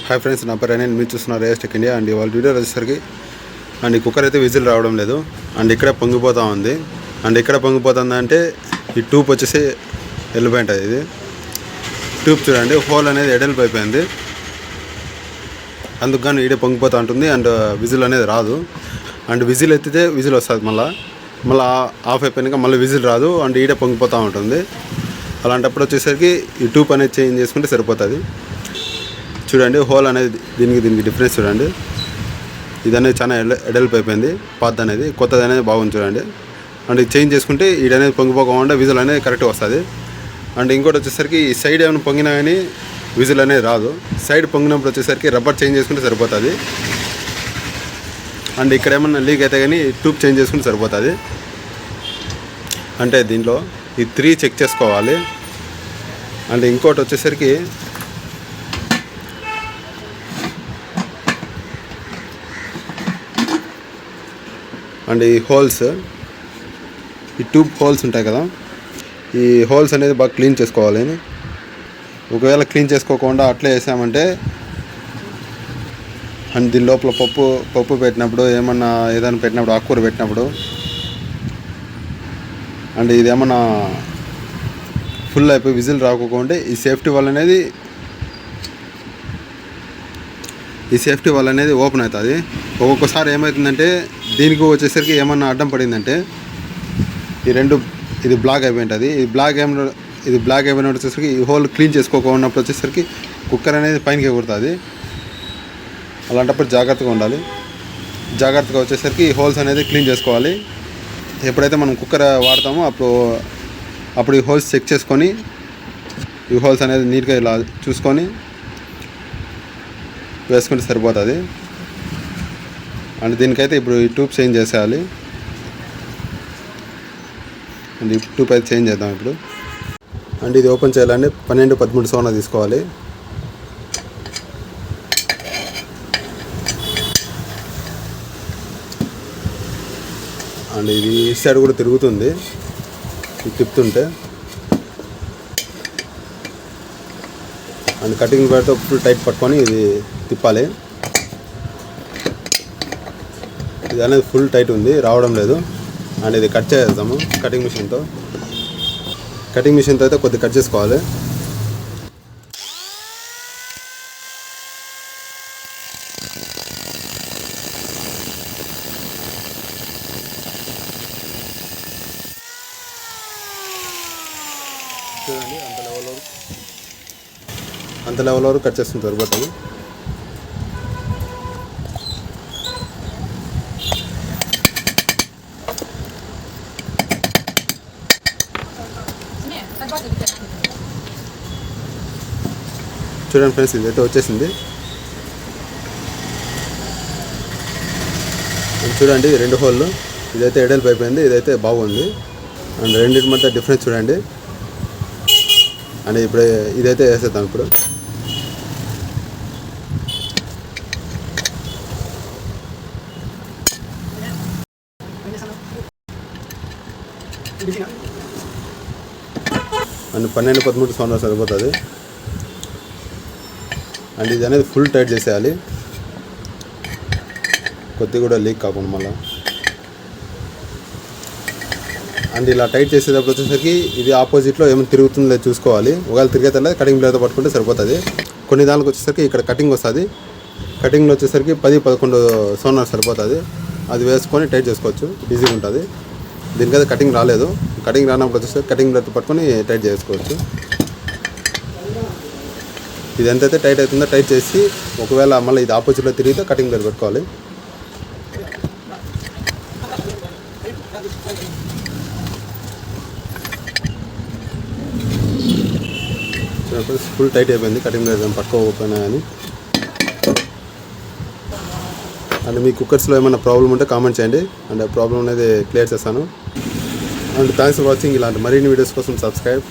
Hi friends, నా పేరు నేను మీరు చూస్తున్నారు రేస్ టెక్ ఇండియా. అండ్ వాళ్ళ వీడియో వచ్చేసరికి అండ్ ఈ కుక్కర్ అయితే విజిల్ రావడం లేదు. అండ్ ఇక్కడ పొంగిపోతూ ఉంది. అండ్ ఇక్కడ పొంగిపోతుంది అంటే ఈ ట్యూబ్ వచ్చేసి వెళ్ళిపోయి ఉంటుంది. ఇది ట్యూబ్ చూడండి, హోల్ అనేది ఎడల్పు అయిపోయింది. అందుకు కానీ ఈడే పొంగిపోతూ ఉంటుంది. అండ్ విజిల్ అనేది రాదు. అండ్ విజిల్ ఎత్తితే విజిల్ వస్తుంది, మళ్ళీ ఆఫ్ అయిపోయినాక మళ్ళీ విజిల్ రాదు. అండ్ ఈడే పొంగిపోతూ ఉంటుంది. అలాంటప్పుడు వచ్చేసరికి ఈ ట్యూబ్ అనేది చేంజ్ చేసుకుంటే సరిపోతుంది. చూడండి, హోల్ అనేది దీనికి డిఫరెన్స్ చూడండి. ఇది అనేది చాలా ఎడల్పు అయిపోయింది. పాత అనేది కొత్తది అనేది బాగుంది చూడండి. అండ్ ఇది చేంజ్ చేసుకుంటే ఇది అనేది పొంగిపోకుండా విజిల్ అనేది కరెక్ట్గా వస్తుంది. అండ్ ఇంకోటి వచ్చేసరికి ఈ సైడ్ ఏమైనా పొంగినా కానీ విజిల్ అనేది రాదు. సైడ్ పొంగినప్పుడు వచ్చేసరికి రబ్బర్ చేంజ్ చేసుకుంటే సరిపోతుంది. అండ్ ఇక్కడ ఏమన్నా లీక్ అయితే కానీ ట్యూబ్ చేంజ్ చేసుకుంటే సరిపోతుంది. అంటే దీంట్లో ఈ 3 చెక్ చేసుకోవాలి. అండ్ ఇంకోటి వచ్చేసరికి అండ్ ఈ హోల్స్, ఈ ట్యూబ్ హోల్స్ ఉంటాయి కదా, ఈ హోల్స్ అనేది బాగా క్లీన్ చేసుకోవాలి. ఒకవేళ క్లీన్ చేసుకోకుండా అట్లే వేసామంటే అండ్ దీని లోపల పప్పు పెట్టినప్పుడు ఏదైనా పెట్టినప్పుడు ఆకుకూర పెట్టినప్పుడు అండ్ ఇది ఏమన్నా ఫుల్ అయిపోయి విజిల్ రాకోకుండా ఈ సేఫ్టీ వాల్ అనేది ఓపెన్ అవుతుంది. ఒక్కొక్కసారి ఏమవుతుందంటే దీనికి వచ్చేసరికి ఏమన్నా అడ్డం పడిందంటే ఇది బ్లాక్ అయిపోయి ఉంటుంది. ఇది బ్లాక్ అయిపోయినప్పుడు వచ్చేసరికి ఈ హోల్ క్లీన్ చేసుకోకున్నప్పుడు వచ్చేసరికి కుక్కర్ అనేది పైనకి ఎగురుతుంది. అలాంటప్పుడు జాగ్రత్తగా ఉండాలి. జాగ్రత్తగా వచ్చేసరికి ఈ హోల్స్ అనేది క్లీన్ చేసుకోవాలి. ఎప్పుడైతే మనం కుక్కర్ వాడతామో అప్పుడు ఈ హోల్స్ చెక్ చేసుకొని ఈ హోల్స్ అనేది నీట్గా ఇలా చూసుకొని వేసుకుంటే సరిపోతుంది. అండ్ దీనికైతే ఇప్పుడు ఈ ట్యూబ్ చేంజ్ చేసేయాలి. అండ్ ఈ ట్యూబ్ అయితే చేంజ్ చేద్దాం ఇప్పుడు. అండ్ ఇది ఓపెన్ చేయాలంటే 12-13 సోనా తీసుకోవాలి. అండ్ ఇది ఈ సైడ్ కూడా తిరుగుతుంది, ఇది తిప్పుతుంటే. అండ్ కటింగ్ ప్యాడ్తో ఫుల్ టైట్ పట్టుకొని ఇది తిప్పాలి. ఇది అనేది ఫుల్ టైట్ ఉంది, రావడం లేదు. అండ్ ఇది కట్ చేద్దాము కటింగ్ మిషన్తో అయితే కొద్దిగా కట్ చేసుకోవాలి. చూడండి, అంత లెవెల్ వరకు కట్ చేస్తుంది సరిపోతుంది. చూడండి ఫ్రెండ్స్, ఇదైతే వచ్చేసింది. చూడండి 2 హోళ్ళు, ఇదైతే ఎడల్పు అయిపోయింది, ఇదైతే బాగుంది. అండ్ రెండింటి మధ్య డిఫరెన్స్ చూడండి. అండ్ ఇప్పుడు ఇదైతే వేసేద్దాం. ఇప్పుడు అండ్ 12-13 సోనా సరిపోతుంది. అండ్ ఇది అనేది ఫుల్ టైట్ చేసేయాలి, కొద్దిగా కూడా లీక్ కాకుండా మళ్ళీ. అండ్ ఇలా టైట్ చేసేటప్పుడు వచ్చేసరికి ఇది ఆపోజిట్లో ఏమైనా తిరుగుతుందో చూసుకోవాలి. ఒకవేళ తిరిగేతలే కటింగ్ ప్లేతో పట్టుకుంటే సరిపోతుంది. కొన్ని దానికి వచ్చేసరికి ఇక్కడ కటింగ్ వస్తుంది. కటింగ్లో వచ్చేసరికి 10-11 సోనా సరిపోతుంది. అది వేసుకొని టైట్ చేసుకోవచ్చు, ఈజీగా ఉంటుంది. దీనికైతే కటింగ్ రాలేదు. కటింగ్ రానప్పుడు వచ్చేసరికి కటింగ్ ప్లేతో పట్టుకొని టైట్ చేసుకోవచ్చు. ఇది ఎంతైతే టైట్ అవుతుందో టైట్ చేసి ఒకవేళ మళ్ళీ ఇది ఆపోజిట్లో తిరిగితే కటింగ్ ప్లేట్ పెట్టుకోవాలి. ఫుల్ టైట్ అయిపోయింది, కటింగ్ ప్లేట్ పట్టుకోకపోయినా కానీ. అండ్ మీ కుక్కర్స్లో ఏమైనా ప్రాబ్లం ఉంటే కామెంట్ చేయండి. అండ్ ప్రాబ్లం అనేది క్లియర్ చేస్తాను. And thanks for watching. ఇలాంటి మరిన్ని వీడియోస్ కోసం సబ్స్క్రైబ్.